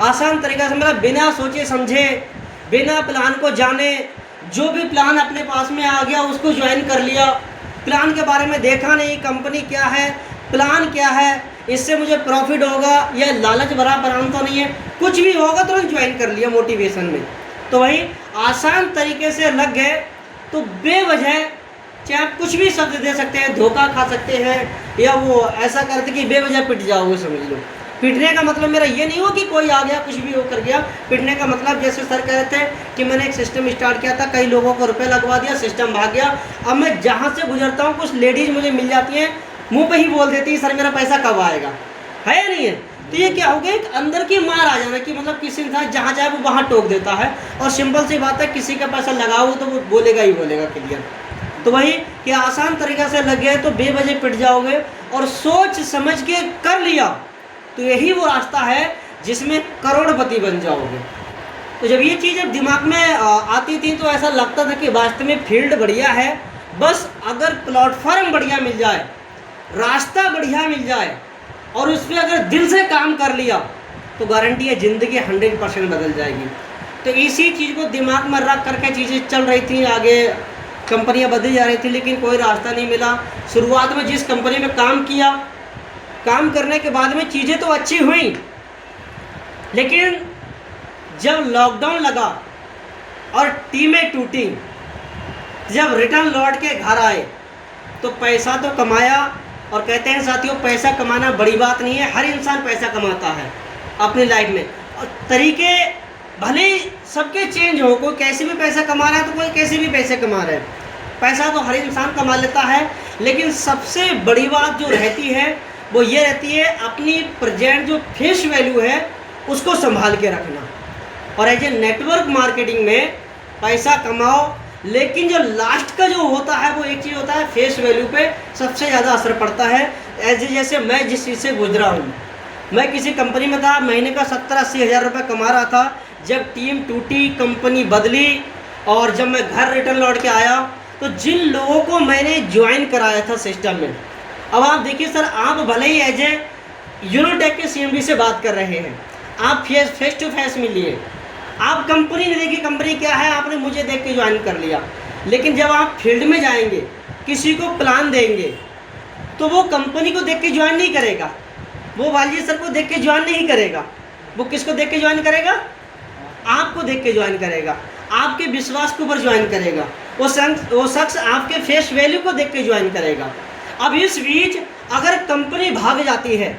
आसान तरीक़ा से, मतलब बिना सोचे समझे, बिना प्लान को जाने, जो भी प्लान अपने पास में आ गया उसको ज्वाइन कर लिया। प्लान के बारे में देखा नहीं, कंपनी क्या है, प्लान क्या है, इससे मुझे प्रॉफिट होगा या लालच भरा प्लान तो नहीं है, कुछ भी होगा तुरंत ज्वाइन कर लिया मोटिवेशन में। तो वही आसान तरीके से लग गए तो बेवजह, चाहे आप कुछ भी शब्द दे सकते हैं, धोखा खा सकते हैं, या वो ऐसा करते कि बेवजह पिट जाओगे, समझ लो। पिटने का मतलब मेरा ये नहीं हो कि कोई आ गया कुछ भी वो कर गया। पिटने का मतलब जैसे सर कह रहे थे कि मैंने एक सिस्टम स्टार्ट किया था, कई लोगों को रुपए लगवा दिया, सिस्टम भाग गया। अब मैं जहाँ से गुजरता हूँ कुछ लेडीज़ मुझे मिल जाती हैं, मुंह पे ही बोल देती है सर मेरा पैसा कब आएगा, है या नहीं है। तो ये क्या हो गया, एक अंदर की मार आ जाना कि मतलब किसी इंसान जहाँ जाए वो वहाँ टोक देता है। और सिंपल सी बात है, किसी का पैसा लगाओ तो वो बोलेगा ही बोलेगा क्लियर। तो वही कि आसान तरीक़ा से लग गए तो बेवजह पिट जाओगे, और सोच समझ के कर लिया तो यही वो रास्ता है जिसमें करोड़पति बन जाओगे। तो जब ये चीज़ अब दिमाग में आती थी तो ऐसा लगता था कि वास्तव में फील्ड बढ़िया है, बस अगर प्लेटफॉर्म बढ़िया मिल जाए, रास्ता बढ़िया मिल जाए और उस पर अगर दिल से काम कर लिया तो गारंटी है ज़िंदगी 100% बदल जाएगी। तो इसी चीज़ को दिमाग में रख करके चीज़ें चल रही थी, आगे कंपनियां बदली जा रही थी, लेकिन कोई रास्ता नहीं मिला। शुरुआत में जिस कंपनी में काम किया, काम करने के बाद में चीज़ें तो अच्छी हुई, लेकिन जब लॉकडाउन लगा और टीमें टूटी, जब रिटर्न लौट के घर आए तो पैसा तो कमाया। और कहते हैं साथियों, पैसा कमाना बड़ी बात नहीं है, हर इंसान पैसा कमाता है अपनी लाइफ में। और तरीके भले सबके चेंज हो, कोई कैसे भी पैसा कमा रहा है तो कोई कैसे भी पैसे कमा रहा है, पैसा तो हर इंसान कमा लेता है। लेकिन सबसे बड़ी बात जो रहती है वो ये रहती है, अपनी प्रेजेंट जो फेस वैल्यू है उसको संभाल के रखना। और एज ए नेटवर्क मार्केटिंग में पैसा कमाओ, लेकिन जो लास्ट का जो होता है वो एक चीज़ होता है, फेस वैल्यू पे सबसे ज़्यादा असर पड़ता है। जैसे मैं जिस चीज़ से गुजरा हूँ, मैं किसी कंपनी में था, महीने का 70-80 हज़ार रुपये कमा रहा था। जब टीम टूटी, कंपनी बदली और जब मैं घर रिटर्न लौट के आया तो जिन लोगों को मैंने ज्वाइन कराया था सिस्टम में, अब आप देखिए सर, आप भले ही एज ए यूनिटेक के CMD से बात कर रहे हैं, आप फेस टू फेस मिलिए, आप कंपनी ने देखी कंपनी क्या है, आपने मुझे देख के ज्वाइन कर लिया। लेकिन जब आप फील्ड में जाएंगे, किसी को प्लान देंगे तो वो कंपनी को देख के ज्वाइन नहीं करेगा, वो वाली सर को देख के ज्वाइन नहीं करेगा, वो किसको देख के ज्वाइन करेगा, आपको देख के ज्वाइन करेगा, आपके विश्वास के ऊपर ज्वाइन करेगा, वो शख्स आपके फेस वैल्यू को देख के ज्वाइन करेगा। अब इस बीच अगर कंपनी भाग जाती है,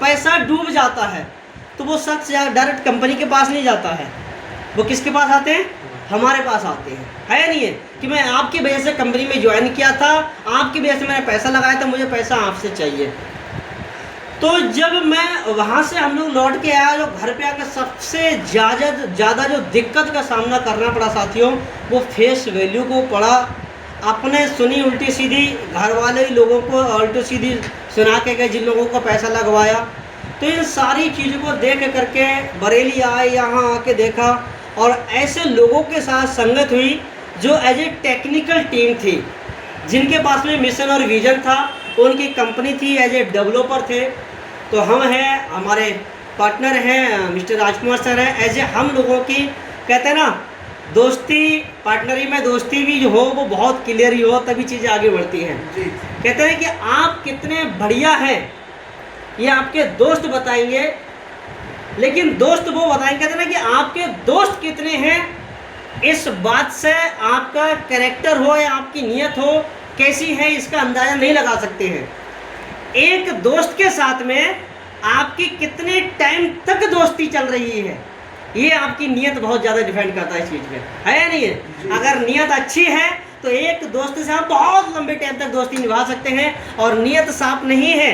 पैसा डूब जाता है, तो वो शख्स डायरेक्ट कंपनी के पास नहीं जाता है, वो किसके पास आते हैं, हमारे पास आते हैं, है या नहीं है। कि मैं आपकी वजह से कंपनी में ज्वाइन किया था, आपकी वजह से मैंने पैसा लगाया था, मुझे पैसा आपसे चाहिए। तो जब मैं वहाँ से हम लोग लौट के आया, जो घर पे आकर सबसे ज़्यादा जो दिक्कत का सामना करना पड़ा साथियों, वो फेस वैल्यू को पड़ा। अपने सुनी उल्टी सीधी, घर वाले ही लोगों को उल्टी सीधी सुना के गए जिन लोगों को पैसा लगवाया। तो इन सारी चीज़ों को देख करके बरेली आए, यहाँ आके देखा और ऐसे लोगों के साथ संगत हुई जो एज ए टेक्निकल टीम थी, जिनके पास में मिशन और विजन था, उनकी कंपनी थी, एज ए डेवलपर थे। तो हम हैं, हमारे पार्टनर हैं मिस्टर राजकुमार सर हैं, एज ए हम लोगों की कहते हैं ना दोस्ती, पार्टनरी में दोस्ती भी जो हो वो बहुत क्लियर ही हो, तभी चीज़ें आगे बढ़ती हैं। कहते हैं कि आप कितने बढ़िया हैं ये आपके दोस्त बताएंगे, लेकिन दोस्त वो बताएंगे, कहते हैं ना कि आपके दोस्त कितने हैं इस बात से आपका कैरेक्टर हो या आपकी नीयत हो कैसी है इसका अंदाज़ा नहीं लगा सकते हैं। एक दोस्त के साथ में आपकी कितने टाइम तक दोस्ती चल रही है, ये आपकी नीयत बहुत ज़्यादा डिपेंड करता है इस चीज़ में, है या नहीं है। अगर नीयत अच्छी है तो एक दोस्त से आप बहुत लंबे टाइम तक दोस्ती निभा सकते हैं, और नीयत साफ नहीं है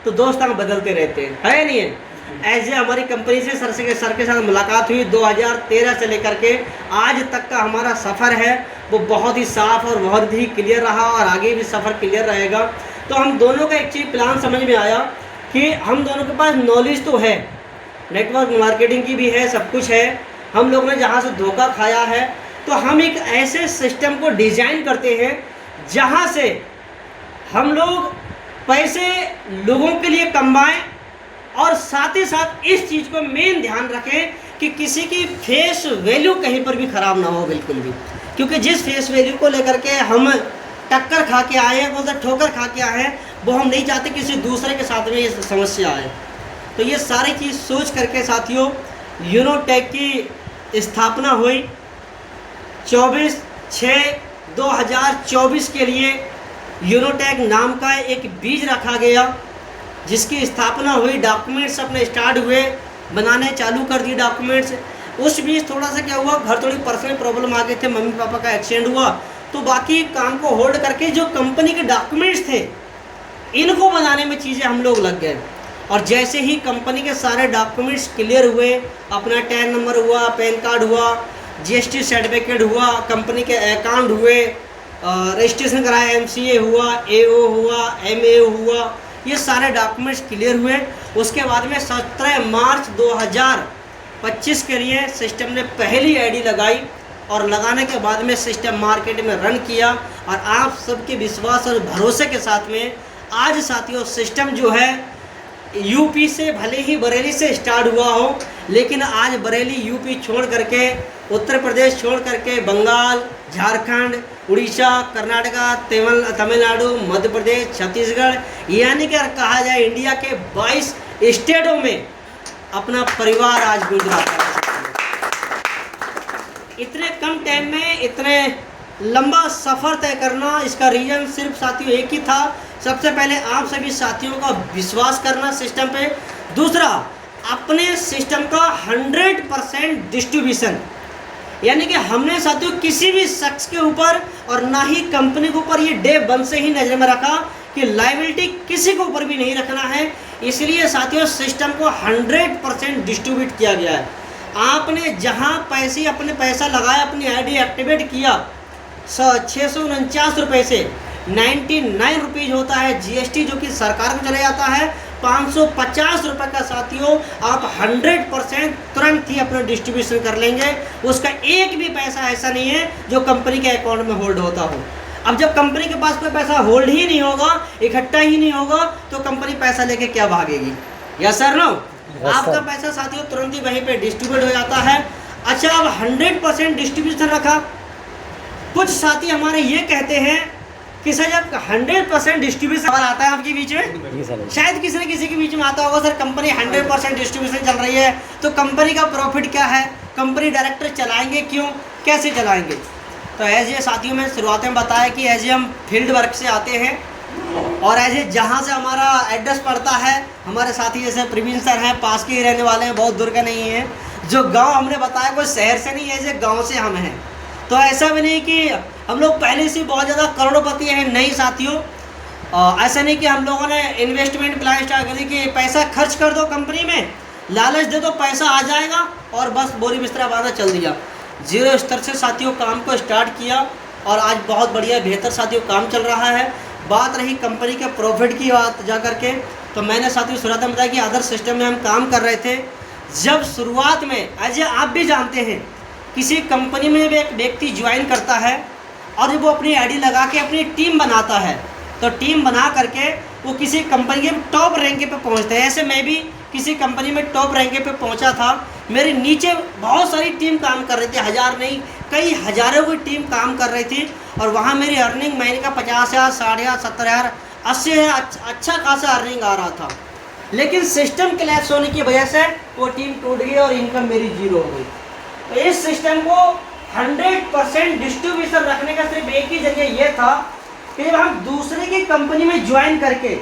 तो दोस्त हम बदलते रहते हैं, है या नहीं है। ऐसे हमारी कंपनी से सर के साथ मुलाकात हुई 2013 से लेकर के आज तक का हमारा सफ़र है वो बहुत ही साफ और बहुत ही क्लियर रहा, और आगे भी सफ़र क्लियर रहेगा। तो हम दोनों का एक चीज़ प्लान समझ में आया कि हम दोनों के पास नॉलेज तो है, नेटवर्क मार्केटिंग की भी है, सब कुछ है। हम लोग ने जहाँ से धोखा खाया है, तो हम एक ऐसे सिस्टम को डिज़ाइन करते हैं जहाँ से हम लोग पैसे लोगों के लिए कमाएं और साथ ही साथ इस चीज़ को मेन ध्यान रखें कि किसी की फेस वैल्यू कहीं पर भी ख़राब ना हो बिल्कुल भी, क्योंकि जिस फेस वैल्यू को लेकर के हम टक्कर खा के आए हैं, बोलते ठोकर खा के आए हैं, वो हम नहीं चाहते किसी दूसरे के साथ में ये समस्या आए। तो ये सारी चीज़ सोच करके साथियों यूनोटेक की स्थापना हुई 24/6/2024 के लिए। यूनोटेक नाम का एक बीज रखा गया जिसकी स्थापना हुई, डॉक्यूमेंट्स अपने स्टार्ट हुए, बनाने चालू कर दिए डॉक्यूमेंट्स। उस बीच थोड़ा सा क्या हुआ, घर थोड़ी पर्सनल प्रॉब्लम आ गए थे, मम्मी पापा का एक्सीडेंट हुआ, तो बाकी काम को होल्ड करके जो कंपनी के डॉक्यूमेंट्स थे इनको बनाने में चीज़ें हम लोग लग गए। और जैसे ही कंपनी के सारे डॉक्यूमेंट्स क्लियर हुए, अपना टैन नंबर हुआ, पैन कार्ड हुआ, जीएसटी सर्टिफिकेट हुआ, कंपनी के अकाउंट हुए, रजिस्ट्रेशन कराया, एमसीए हुआ, एओ हुआ, एमएओ हुआ, ये सारे डॉक्यूमेंट्स क्लियर हुए। उसके बाद में 17 मार्च 2025 के लिए सिस्टम ने पहली आईडी लगाई और लगाने के बाद में सिस्टम मार्केट में रन किया। और आप सबके विश्वास और भरोसे के साथ में आज साथियों सिस्टम जो है यूपी से, भले ही बरेली से स्टार्ट हुआ हो, लेकिन आज बरेली यूपी छोड़ करके, उत्तर प्रदेश छोड़ करके, बंगाल, झारखंड, उड़ीसा, कर्नाटका, तमिलनाडु, मध्य प्रदेश, छत्तीसगढ़, यानी कि अगर कहा जाए इंडिया के 22 स्टेटों में अपना परिवार आज गुजराता है। इतने कम टाइम में इतने लंबा सफ़र तय करना, इसका रीज़न सिर्फ साथियों एक ही था। सबसे पहले आप सभी साथियों का विश्वास करना सिस्टम पे, दूसरा अपने सिस्टम का 100% डिस्ट्रीब्यूशन, यानी कि हमने साथियों किसी भी शख्स के ऊपर और ना ही कंपनी के ऊपर ये डे वन से ही नज़र में रखा कि लायबिलिटी किसी के ऊपर भी नहीं रखना है। इसलिए साथियों सिस्टम को 100% डिस्ट्रीब्यूट किया गया है। आपने जहां अपने पैसा लगाया, अपनी आईडी एक्टिवेट किया, 649 रुपये से 99 रुपीज़ होता है जीएसटी जो कि सरकार को चला जाता है। 550 रुपये का साथियों आप 100% तुरंत ही अपना डिस्ट्रीब्यूशन कर लेंगे। उसका एक भी पैसा ऐसा नहीं है जो कंपनी के अकाउंट में होल्ड होता हो। अब जब कंपनी के पास कोई पैसा होल्ड ही नहीं होगा, इकट्ठा ही नहीं होगा, तो कंपनी पैसा लेके क्या भागेगी? Yes sir no? आपका पैसा साथियों तुरंत ही वहीं पे डिस्ट्रीब्यूट हो जाता है। अच्छा, अब 100% डिस्ट्रीब्यूशन रखा। कुछ साथी हमारे ये कहते हैं कि सर जब 100% डिस्ट्रीब्यूशन आता है आपके बीच में, शायद किसी न किसी के बीच में आता होगा, सर कंपनी 100% डिस्ट्रीब्यूशन चल रही है तो कंपनी का प्रॉफिट क्या है, कंपनी डायरेक्टर चलाएंगे क्यों, कैसे चलाएंगे? तो एज ये साथियों में शुरुआत में बताया कि एज हम फील्ड वर्क से आते हैं और एज जहाँ से हमारा एड्रेस पड़ता है, हमारे साथी जैसे प्रवीण सर हैं, पास के ही रहने वाले हैं, बहुत दूर के नहीं हैं। जो गांव हमने बताया कोई शहर से नहीं है, ऐसे गांव से हम हैं। तो ऐसा भी नहीं कि हम लोग पहले से बहुत ज़्यादा करोड़पति हैं, नहीं साथियों। ऐसा नहीं कि हम लोगों ने इन्वेस्टमेंट प्लान स्टार्ट कर दी कि पैसा खर्च कर दो कंपनी में, लालच दे दो, पैसा आ जाएगा और बस बोरी बिस्तरा बांधा चल दिया। जीरो स्तर से साथियों काम को स्टार्ट किया और आज बहुत बढ़िया बेहतर साथियों काम चल रहा है। बात रही कंपनी के प्रॉफिट की बात जा करके, तो मैंने साथियों शुरुआत में बताया कि अदर सिस्टम में हम काम कर रहे थे। जब शुरुआत में ऐसे आप भी जानते हैं किसी कंपनी में एक व्यक्ति ज्वाइन करता है और जब वो अपनी आईडी लगा के अपनी टीम बनाता है, तो टीम बना करके वो किसी कंपनी के टॉप रैंक पे पहुंचते हैं। ऐसे मैं भी किसी कंपनी में टॉप रैंक पे पहुंचा था। मेरे नीचे बहुत सारी टीम काम कर रही थी, हज़ार नहीं कई हज़ारों की टीम काम कर रही थी और वहाँ मेरी अर्निंग महीने का 50,000, 60,000, 70,000, 80,000 अच्छा खासा अर्निंग आ रहा था। लेकिन सिस्टम क्लैश होने की वजह से वो टीम टूट गई और इनकम मेरी जीरो हो गई। तो इस सिस्टम को 100% डिस्ट्रीब्यूशन रखने का सिर्फ एक ही जगह ये था कि जब हम दूसरे की कंपनी में ज्वाइन करके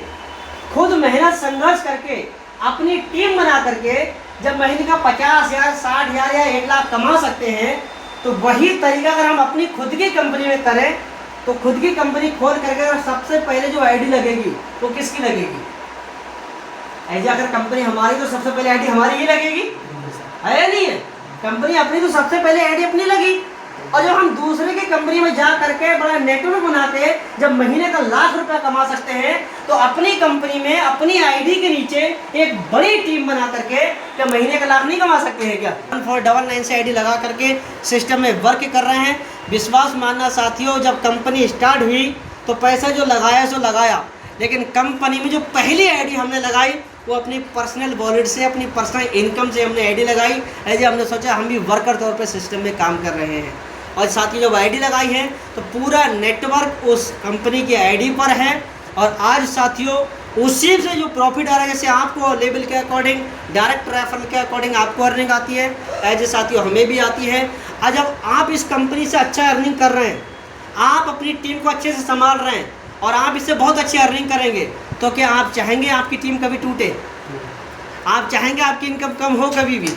खुद मेहनत संघर्ष करके अपनी टीम बना करके जब महीने का 50,000, 60,000 या 1 लाख कमा सकते हैं, तो वही तरीका अगर हम अपनी खुद की कंपनी में करें तो खुद की कंपनी खोल करके सबसे पहले जो आईडी लगेगी वो किसकी लगेगी? ऐसे अगर कंपनी हमारी तो सबसे पहले आईडी हमारी ही लगेगी, है नहीं है? कंपनी अपनी तो सबसे पहले आईडी अपनी लगी। और जब हम दूसरे की कंपनी में जा करके बड़ा नेटवर्क बना के जब महीने का लाख रुपया कमा सकते हैं, तो अपनी कंपनी में अपनी आईडी के नीचे एक बड़ी टीम बना करके क्या महीने का लाख नहीं कमा सकते हैं क्या? 1499 से आईडी लगा करके सिस्टम में वर्क कर रहे हैं। विश्वास मानना साथियों, जब कंपनी स्टार्ट हुई तो पैसा जो लगाया सो लगाया, लेकिन कंपनी में जो पहली आईडी हमने लगाई वो अपनी पर्सनल वॉलेट से, अपनी पर्सनल इनकम से हमने आईडी लगाई। ऐसे हमने सोचा हम भी वर्कर तौर पे सिस्टम में काम कर रहे हैं, और साथ ही जब आईडी लगाई है तो पूरा नेटवर्क उस कंपनी की आईडी पर है। और आज साथियों उसी से जो प्रॉफिट आ रहा है, जैसे आपको लेवल के अकॉर्डिंग, डायरेक्ट रेफरल के अकॉर्डिंग आपको अर्निंग आती है, ऐसे साथियों हमें भी आती है। आज जब आप इस कंपनी से अच्छा अर्निंग कर रहे हैं, आप अपनी टीम को अच्छे से संभाल रहे हैं और आप इससे बहुत अच्छी अर्निंग करेंगे, तो क्या आप चाहेंगे आपकी टीम कभी टूटे? आप चाहेंगे आपकी इनकम कम हो? कभी भी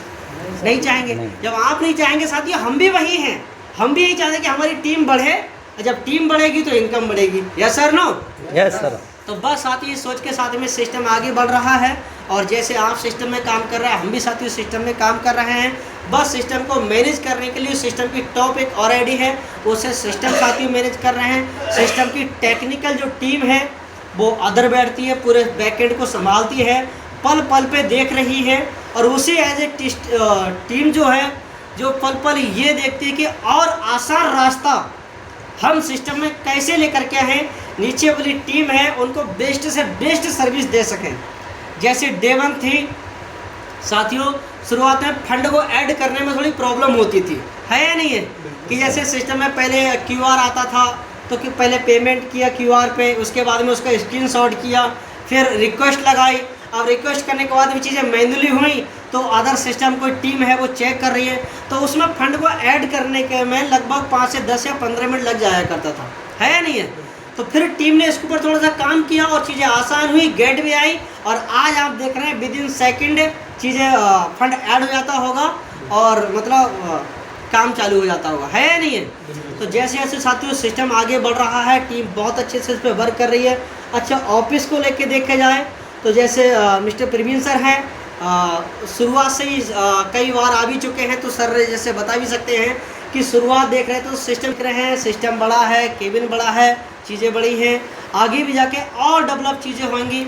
नहीं चाहेंगे। जब आप नहीं चाहेंगे साथियों, हम भी वही हैं, हम भी यही चाहते हैं कि हमारी टीम बढ़े। जब टीम बढ़ेगी तो इनकम बढ़ेगी। Yes sir, no? Yes sir. तो बस साथियों इस सोच के साथ में सिस्टम आगे बढ़ रहा है, और जैसे आप सिस्टम में काम कर रहे हैं, हम भी साथियों सिस्टम में काम कर रहे हैं। बस सिस्टम को मैनेज करने के लिए सिस्टम की टॉप एक और आईडी है, उसे सिस्टम साथियों मैनेज कर रहे हैं। सिस्टम की टेक्निकल जो टीम है वो अदर बैठती है, पूरे बैकएंड को संभालती है, पल पल पे देख रही है, और उसी एज ए टीम जो है, जो पल पल ये देखती है कि और आसान रास्ता हम सिस्टम में कैसे लेकर के आए, नीचे वाली टीम है उनको बेस्ट से बेस्ट सर्विस दे सकें। जैसे डे 1 थी साथियों, शुरुआत में फंड को ऐड करने में थोड़ी प्रॉब्लम होती थी, है या नहीं है? कि जैसे सिस्टम में पहले QR आता था, तो कि पहले पेमेंट किया QR पे, उसके बाद में उसका स्क्रीनशॉट किया, फिर रिक्वेस्ट लगाई। अब रिक्वेस्ट करने के बाद भी चीज़ें मैनुअली हुई, तो अदर सिस्टम कोई टीम है वो चेक कर रही है, तो उसमें फंड को ऐड करने के में लगभग 5 से 10 या 15 मिनट लग जाया करता था, है या नहीं है? तो फिर टीम ने इसके ऊपर थोड़ा सा काम किया और चीज़ें आसान हुई, गेट भी आई, और आज आप देख रहे हैं विदिन सेकेंड चीज़ें फंड ऐड हो जाता होगा, और मतलब काम चालू हो जाता होगा, है या नहीं है? तो जैसे जैसे साथियों सिस्टम आगे बढ़ रहा है, टीम बहुत अच्छे से इस पर वर्क कर रही है। अच्छा, ऑफिस को लेके देखे जाए तो जैसे मिस्टर प्रवीण सर हैं, शुरुआत से ही कई बार आ भी चुके हैं, तो सर जैसे बता भी सकते हैं कि शुरुआत देख रहे हैं तो सिस्टम देख रहे हैं, सिस्टम बड़ा है, केबिन बड़ा है, चीज़ें बड़ी हैं, आगे भी जाके और डेवलप चीज़ें होंगी।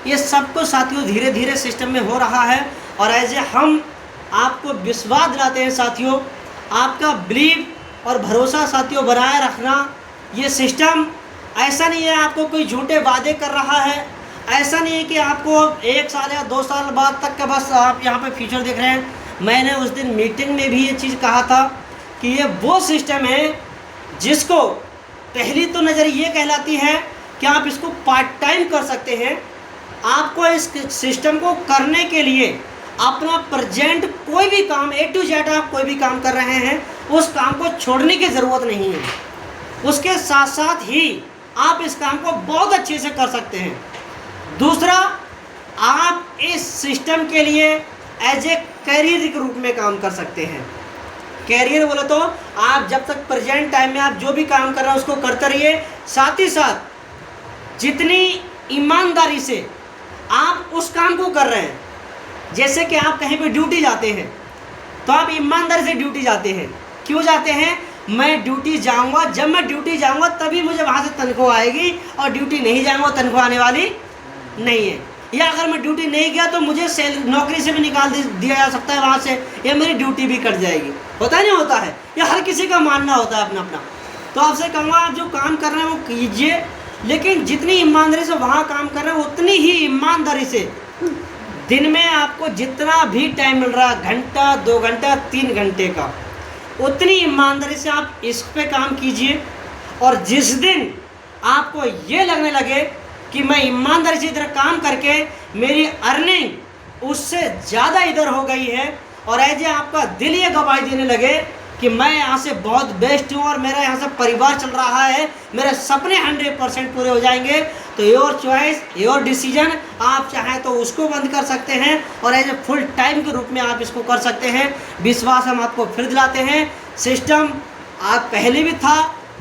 ये सब कुछ साथियों धीरे धीरे सिस्टम में हो रहा है, और ऐसे हम आपको विश्वास दिलाते हैं साथियों, आपका बिलीव और भरोसा साथियों बनाए रखना। ये सिस्टम ऐसा नहीं है आपको कोई झूठे वादे कर रहा है, ऐसा नहीं है कि आपको 1 साल या 2 साल बाद तक का बस आप यहाँ पे फ्यूचर देख रहे हैं। मैंने उस दिन मीटिंग में भी ये चीज़ कहा था कि ये वो सिस्टम है जिसको पहली तो नज़र ये कहलाती है कि आप इसको पार्ट टाइम कर सकते हैं। आपको इस सिस्टम को करने के लिए अपना प्रेजेंट कोई भी काम A to Z आप कोई भी काम कर रहे हैं, उस काम को छोड़ने की ज़रूरत नहीं है। उसके साथ साथ ही आप इस काम को बहुत अच्छे से कर सकते हैं। दूसरा, आप इस सिस्टम के लिए एज ए कैरियर के रूप में काम कर सकते हैं। कैरियर बोले तो आप जब तक प्रेजेंट टाइम में आप जो भी काम कर रहे हैं उसको करते रहिए, साथ ही साथ जितनी ईमानदारी से आप उस काम को कर रहे हैं, जैसे कि आप कहीं पे ड्यूटी जाते हैं तो आप ईमानदारी से ड्यूटी जाते हैं। क्यों जाते हैं? मैं ड्यूटी जाऊंगा, जब मैं ड्यूटी जाऊंगा तभी मुझे वहाँ से तनख्वाह आएगी, और ड्यूटी नहीं जाऊंगा तनख्वाह आने वाली नहीं है। या अगर मैं ड्यूटी नहीं गया तो मुझे नौकरी से भी निकाल दिया जा सकता है वहाँ से, या मेरी ड्यूटी भी कट जाएगी। होता नहीं होता है? या हर किसी का मानना होता है अपना अपना। तो आपसे कहूँगा आप जो काम कर रहे हैं वो कीजिए, लेकिन जितनी ईमानदारी से वहाँ काम कर रहे हैं उतनी ही ईमानदारी से दिन में आपको जितना भी टाइम मिल रहा है, घंटा 2 घंटा 3 घंटे का, उतनी ईमानदारी से आप इस पे काम कीजिए। और जिस दिन आपको ये लगने लगे कि मैं ईमानदारी से इधर काम करके मेरी अर्निंग उससे ज़्यादा इधर हो गई है, और ऐसे आपका दिल ये गवाही देने लगे कि मैं यहाँ से बहुत बेस्ट हूँ और मेरा यहाँ से परिवार चल रहा है, मेरे सपने 100% पूरे हो जाएंगे, तो योर चॉइस, योर डिसीजन। आप चाहें तो उसको बंद कर सकते हैं और एज ए फुल टाइम के रूप में आप इसको कर सकते हैं। विश्वास हम आपको फिर दिलाते हैं, सिस्टम आज पहले भी था,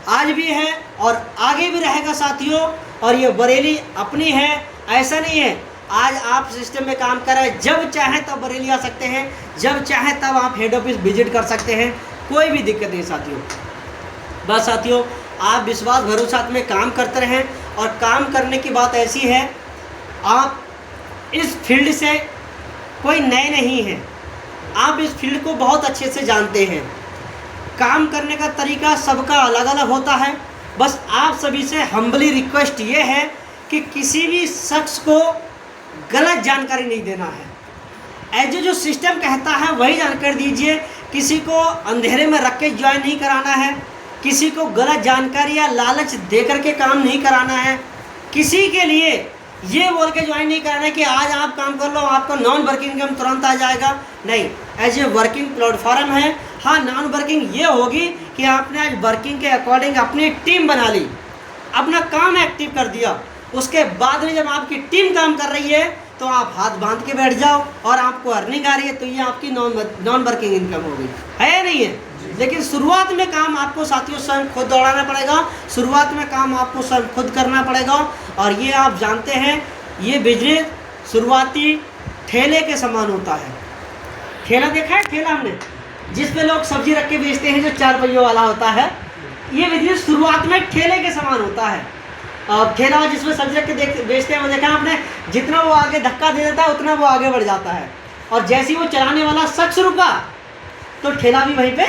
आज भी है और आगे भी रहेगा साथियों। और ये बरेली अपनी है, ऐसा नहीं है आज आप सिस्टम में काम कर रहे हैं, जब चाहें तब बरेली आ सकते हैं, जब चाहें तब आप हेड ऑफिस विजिट कर सकते हैं, कोई भी दिक्कत नहीं साथियों। बस साथियों आप विश्वास भरोसा में काम करते रहें। और काम करने की बात ऐसी है, आप इस फील्ड से कोई नए नहीं हैं, आप इस फील्ड को बहुत अच्छे से जानते हैं। काम करने का तरीका सबका अलग अलग होता है। बस आप सभी से हम्बली रिक्वेस्ट ये है कि किसी भी शख्स को गलत जानकारी नहीं देना है। ऐसे जो सिस्टम कहता है वही जानकारी दीजिए। किसी को अंधेरे में रख के ज्वाइन नहीं कराना है, किसी को गलत जानकारी या लालच दे करके काम नहीं कराना है, किसी के लिए ये बोल के ज्वाइन नहीं कराना है कि आज आप काम कर लो आपको नॉन वर्किंग इनकम तुरंत आ जाएगा। नहीं, एज ए वर्किंग प्लेटफॉर्म है। हाँ, नॉन वर्किंग ये होगी कि आपने आज वर्किंग के अकॉर्डिंग अपनी टीम बना ली, अपना काम एक्टिव कर दिया, उसके बाद में जब आपकी टीम काम कर रही है तो आप हाथ बांध के बैठ जाओ और आपको अर्निंग आ रही है, तो ये आपकी नॉन वर्किंग इनकम हो गई, है या नहीं है? लेकिन शुरुआत में काम आपको साथियों स्वयं खुद दौड़ाना पड़ेगा, शुरुआत में काम आपको स्वयं खुद करना पड़ेगा। और ये आप जानते हैं, ये बिजनेस शुरुआती ठेले के समान होता है। ठेला देखा है? ठेला हमने जिस पे लोग सब्जी रख के बेचते हैं, जो 4 पहियों वाला होता है, ये बिजनेस शुरुआत में ठेले के समान होता है। और ठेला जिसमें सब्जी रख के बेचते हैं, वो देखा आपने, जितना वो आगे धक्का दे देता है उतना वो आगे बढ़ जाता है, और जैसे ही वो चलाने वाला शख्स रुका तो ठेला भी वहीं पे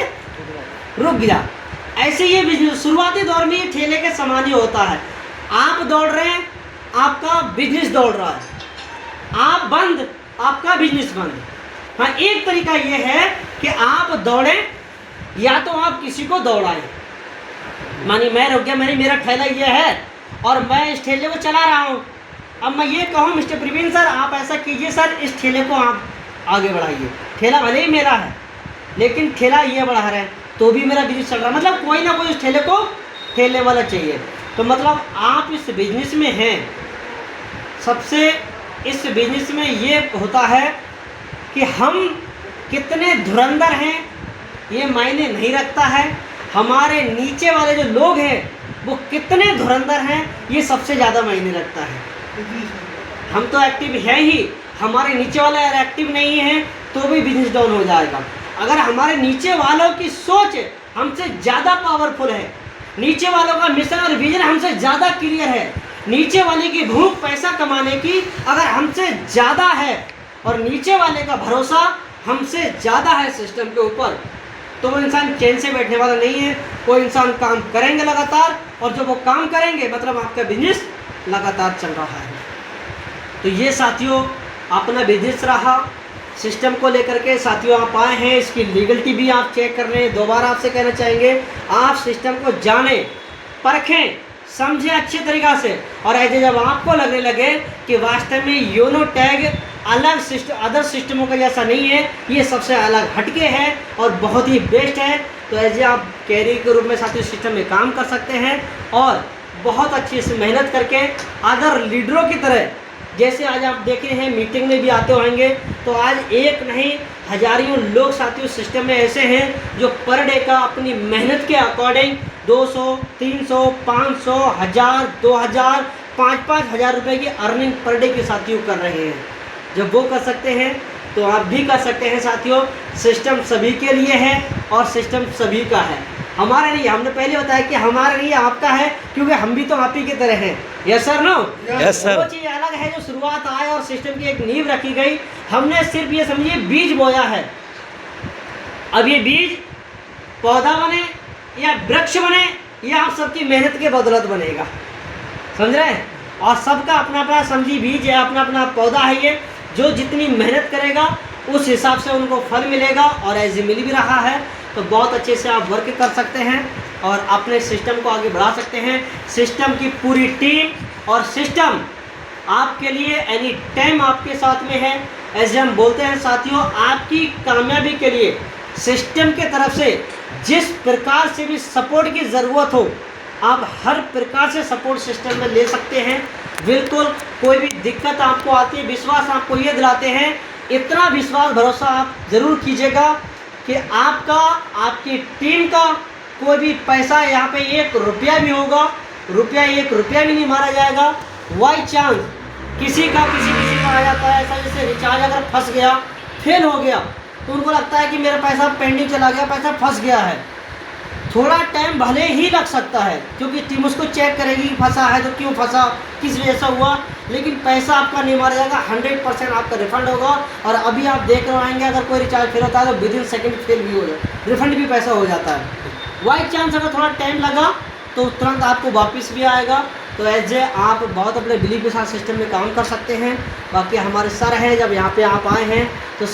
रुक गया। ऐसे ये बिजनेस शुरुआती दौर में ये ठेले के समान ही होता है। आप दौड़ रहे हैं, आपका बिजनेस दौड़ रहा है, आप बंद, आपका बिजनेस बंद। हाँ, एक तरीका ये है कि आप दौड़ें या तो आप किसी को दौड़ाएं। मानिए मैं रुक गया, मेरा ठेला ये है और मैं इस ठेले को चला रहा हूँ। अब मैं ये कहूँ मिस्टर प्रवीण सर आप ऐसा कीजिए सर, इस ठेले को आप आगे बढ़ाइए। ठेला भले ही मेरा है लेकिन ठेला ये बढ़ा रहे हैं तो भी मेरा बिजनेस चल रहा है। मतलब कोई ना कोई इस ठेले को ठेलने वाला चाहिए। तो मतलब आप इस बिजनेस में हैं, सबसे इस बिजनेस में ये होता है कि हम कितने धुरंधर हैं ये मायने नहीं रखता है, हमारे नीचे वाले जो लोग हैं वो कितने धुरंधर हैं ये सबसे ज़्यादा मायने रखता है। हम तो एक्टिव हैं ही, हमारे नीचे वाले अगर एक्टिव नहीं हैं तो भी बिजनेस डाउन हो जाएगा। अगर हमारे नीचे वालों की सोच हमसे ज़्यादा पावरफुल है, नीचे वालों का मिशन और विजन हमसे ज़्यादा क्लियर है, नीचे वाले की भूख पैसा कमाने की अगर हमसे ज़्यादा है और नीचे वाले का भरोसा हमसे ज़्यादा है सिस्टम के ऊपर, तो वो इंसान चैन से बैठने वाला नहीं है। वो इंसान काम करेंगे लगातार, और जब वो काम करेंगे मतलब आपका बिजनेस लगातार चल रहा है। तो ये साथियों अपना बिजनेस रहा, सिस्टम को लेकर के साथियों आप आए हैं, इसकी लीगलिटी भी आप चेक कर रहे हैं। दोबारा आपसे कहना चाहेंगे आप सिस्टम को जानें, परखें, समझें अच्छे तरीक़ा से, और ऐसे जब आपको लगने लगे कि वास्तव में योनो टैग अलग सिस्टम अदर सिस्टमों का जैसा नहीं है, ये सबसे अलग हटके है और बहुत ही बेस्ट है, तो ऐसे आप कैरियर के रूप में साथियों सिस्टम में काम कर सकते हैं और बहुत अच्छी से मेहनत करके अदर लीडरों की तरह, जैसे आज आप देख रहे हैं मीटिंग में भी आते होंगे, तो आज एक नहीं हजारों लोग साथियों सिस्टम में ऐसे हैं जो पर डे का अपनी मेहनत के अकॉर्डिंग 200, 300, 500, 1000, 2000, 5-5 हज़ार रुपये की अर्निंग पर डे के साथियों कर रहे हैं। जब वो कर सकते हैं तो आप भी कर सकते हैं साथियों। सिस्टम सभी के लिए है और सिस्टम सभी का है, हमारा नहीं। हमने पहले बताया कि हमारा नहीं आपका है, क्योंकि हम भी तो आप ही की तरह हैं। Yes sir, no yes sir. वो चीज़ अलग है जो शुरुआत आए और सिस्टम की एक नींव रखी गई। हमने सिर्फ ये समझिए बीज बोया है, अब ये बीज पौधा बने या वृक्ष बने ये आप सबकी मेहनत के बदौलत बनेगा, समझ रहे हैं। और सबका अपना अपना समझी बीज है, अपना अपना पौधा है। ये जो जितनी मेहनत करेगा उस हिसाब से उनको फल मिलेगा, और ऐसे मिल भी रहा है। तो बहुत अच्छे से आप वर्क कर सकते हैं और अपने सिस्टम को आगे बढ़ा सकते हैं। सिस्टम की पूरी टीम और सिस्टम आपके लिए एनी टाइम आपके साथ में है। ऐसे हम बोलते हैं साथियों, आपकी कामयाबी के लिए सिस्टम के तरफ से जिस प्रकार से भी सपोर्ट की ज़रूरत हो, आप हर प्रकार से सपोर्ट सिस्टम में ले सकते हैं। बिल्कुल कोई भी दिक्कत आपको आती है, विश्वास आपको ये दिलाते हैं, इतना विश्वास भरोसा आप ज़रूर कीजिएगा कि आपका, आपकी टीम का कोई भी पैसा यहाँ पे 1 रुपया भी होगा, 1 रुपया भी नहीं मारा जाएगा। बाई चांस किसी का आ जाता है ऐसा, जैसे रिचार्ज अगर फंस गया, फेल हो गया, तो उनको लगता है कि मेरा पैसा पेंडिंग चला गया, पैसा फंस गया है। थोड़ा टाइम भले ही लग सकता है क्योंकि टीम उसको चेक करेगी फंसा है तो क्यों फंसा, किस वजह से हुआ, लेकिन पैसा आपका नहीं मारा जाएगा, 100% आपका रिफंड होगा। और अभी आप देख रहे होंगे अगर कोई रिचार्ज फेल होता है तो विदिन सेकंड फेल भी हो जाए, रिफंड भी पैसा हो जाता है। बाई चांस अगर थोड़ा टाइम लगा तो तुरंत आपको वापस भी आएगा। तो एज ए आप बहुत अपने बिलीव के साथ सिस्टम में काम कर सकते हैं। बाकी हमारे सर हैं, जब यहाँ पे आप आए हैं तो